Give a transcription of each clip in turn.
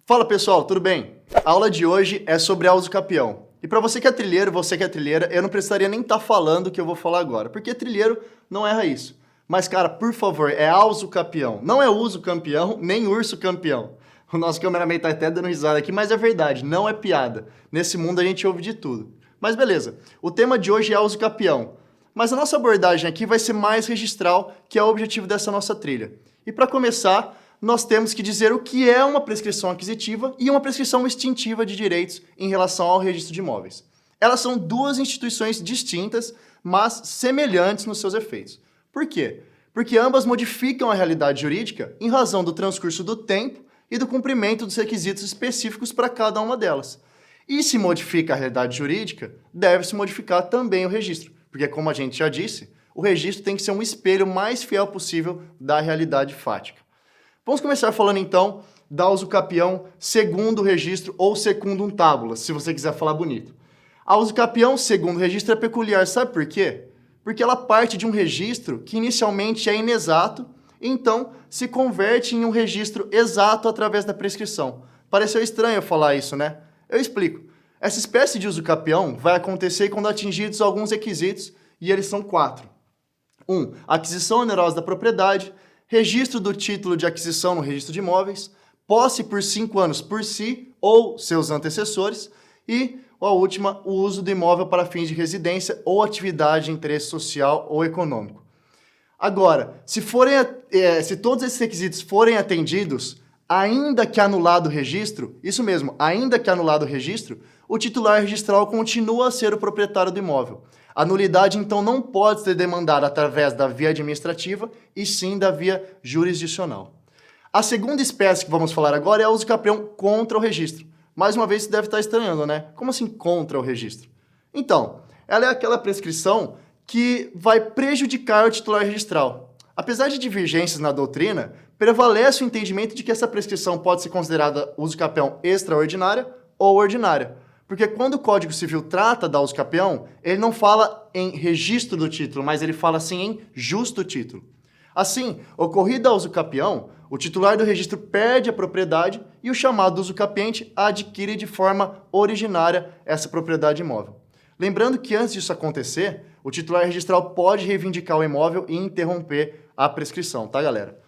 Fala pessoal, tudo bem? A aula de hoje é sobre a usucapião. E para você que é trilheiro, você que é trilheira, eu não precisaria nem estar falando o que eu vou falar agora, porque trilheiro não erra isso. Mas cara, por favor, é a usucapião, não é uso campeão, nem urso campeão. O nosso cameraman tá até dando risada aqui, mas é verdade, não é piada. Nesse mundo a gente ouve de tudo. Mas beleza, o tema de hoje é a usucapião. Mas a nossa abordagem aqui vai ser mais registral, que é o objetivo dessa nossa trilha. E para começar, nós temos que dizer o que é uma prescrição aquisitiva e uma prescrição extintiva de direitos em relação ao registro de imóveis. Elas são duas instituições distintas, mas semelhantes nos seus efeitos. Por quê? Porque ambas modificam a realidade jurídica em razão do transcurso do tempo e do cumprimento dos requisitos específicos para cada uma delas. E se modifica a realidade jurídica, deve-se modificar também o registro, porque como a gente já disse, o registro tem que ser um espelho mais fiel possível da realidade fática. Vamos começar falando então da usucapião segundo o registro ou secundum tabulas, se você quiser falar bonito. A usucapião segundo o registro é peculiar, sabe por quê? Porque ela parte de um registro que inicialmente é inexato, então se converte em um registro exato através da prescrição. Pareceu estranho eu falar isso, né? Eu explico. Essa espécie de usucapião vai acontecer quando atingidos alguns requisitos, e eles são 4. 1. Aquisição onerosa da propriedade, registro do título de aquisição no registro de imóveis, posse por 5 anos por si ou seus antecessores e, a última, o uso do imóvel para fins de residência ou atividade de interesse social ou econômico. Agora, se todos esses requisitos forem atendidos, ainda que anulado o registro, isso mesmo, ainda que anulado o registro, o titular registral continua a ser o proprietário do imóvel. A nulidade, então, não pode ser demandada através da via administrativa, e sim da via jurisdicional. A segunda espécie que vamos falar agora é a usucapião contra o registro. Mais uma vez, você deve estar estranhando, né? Como assim contra o registro? Então, ela é aquela prescrição que vai prejudicar o titular registral. Apesar de divergências na doutrina, prevalece o entendimento de que essa prescrição pode ser considerada usucapião extraordinária ou ordinária. Porque quando o Código Civil trata da usucapião, ele não fala em registro do título, mas ele fala assim em justo título. Assim, ocorrida a usucapião, o titular do registro perde a propriedade e o chamado usucapiente adquire de forma originária essa propriedade imóvel. Lembrando que antes disso acontecer, o titular registral pode reivindicar o imóvel e interromper a prescrição, tá, galera?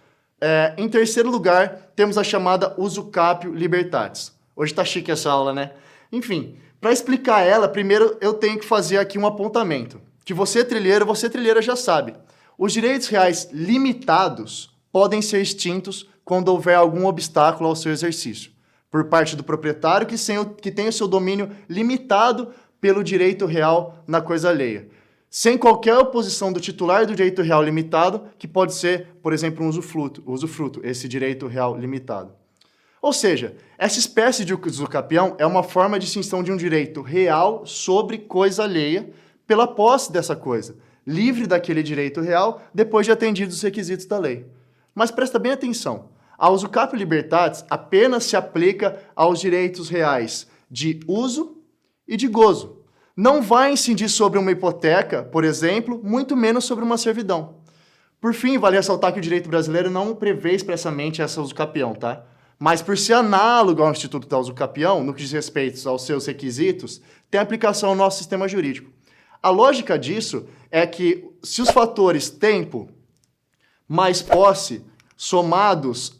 Em terceiro lugar, temos a chamada usucapio libertatis. Hoje tá chique essa aula, né? Enfim, para explicar ela, primeiro eu tenho que fazer aqui um apontamento, que você trilheira já sabe. Os direitos reais limitados podem ser extintos quando houver algum obstáculo ao seu exercício, por parte do proprietário que tem o seu domínio limitado pelo direito real na coisa alheia, sem qualquer oposição do titular do direito real limitado, que pode ser, por exemplo, um usufruto, esse direito real limitado. Ou seja, essa espécie de usucapião é uma forma de extinção de um direito real sobre coisa alheia pela posse dessa coisa, livre daquele direito real depois de atendidos os requisitos da lei. Mas presta bem atenção, a usucapio libertatis apenas se aplica aos direitos reais de uso e de gozo. Não vai incidir sobre uma hipoteca, por exemplo, muito menos sobre uma servidão. Por fim, vale ressaltar que o direito brasileiro não prevê expressamente essa usucapião, tá? Mas por ser análogo ao Instituto da Usucapião, no que diz respeito aos seus requisitos, tem aplicação ao nosso sistema jurídico. A lógica disso é que se os fatores tempo mais posse somados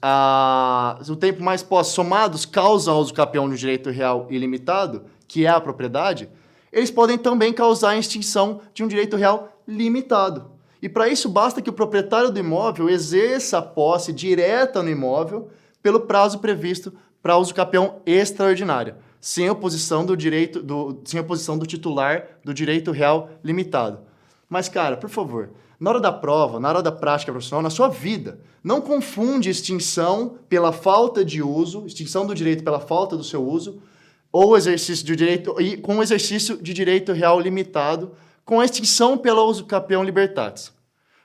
causam a usucapião de um direito real ilimitado, que é a propriedade, eles podem também causar a extinção de um direito real limitado. E para isso basta que o proprietário do imóvel exerça a posse direta no imóvel pelo prazo previsto para a usucapião extraordinária, sem oposição do titular do direito real limitado. Mas, cara, por favor, na hora da prova, na hora da prática profissional, na sua vida, não confunde extinção pela falta de uso, extinção do direito pela falta do seu uso, ou exercício de direito, com o exercício de direito real limitado, com a extinção pela usucapião libertatis.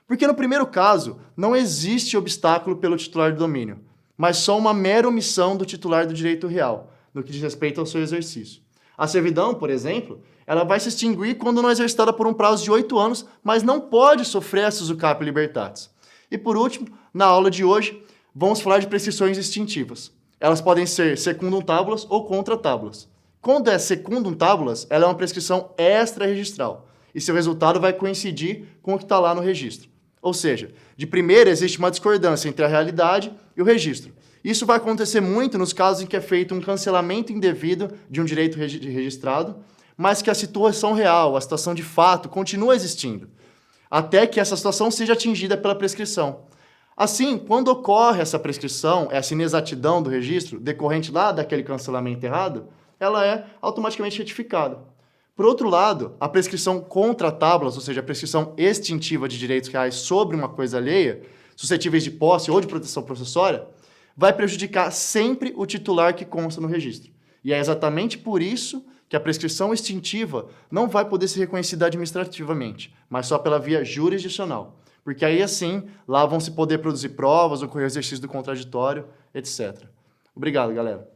Porque no primeiro caso, não existe obstáculo pelo titular do domínio, mas só uma mera omissão do titular do direito real, no que diz respeito ao seu exercício. A servidão, por exemplo, ela vai se extinguir quando não exercitada por um prazo de 8 anos, mas não pode sofrer essa usucapion libertatis. E por último, na aula de hoje, vamos falar de prescrições extintivas. Elas podem ser secundum tabulas ou contra tabulas. Quando é secundum tabulas, ela é uma prescrição extra-registral e seu resultado vai coincidir com o que está lá no registro. Ou seja, de primeira existe uma discordância entre a realidade e o registro. Isso vai acontecer muito nos casos em que é feito um cancelamento indevido de um direito registrado, mas que a situação real, a situação de fato, continua existindo, até que essa situação seja atingida pela prescrição. Assim, quando ocorre essa prescrição, essa inexatidão do registro, decorrente lá daquele cancelamento errado, ela é automaticamente retificada. Por outro lado, a prescrição contra tábulas, ou seja, a prescrição extintiva de direitos reais sobre uma coisa alheia, suscetíveis de posse ou de proteção processória, vai prejudicar sempre o titular que consta no registro. E é exatamente por isso que a prescrição extintiva não vai poder ser reconhecida administrativamente, mas só pela via jurisdicional. Porque aí, assim, lá vão se poder produzir provas, ocorrer o exercício do contraditório, etc. Obrigado, galera.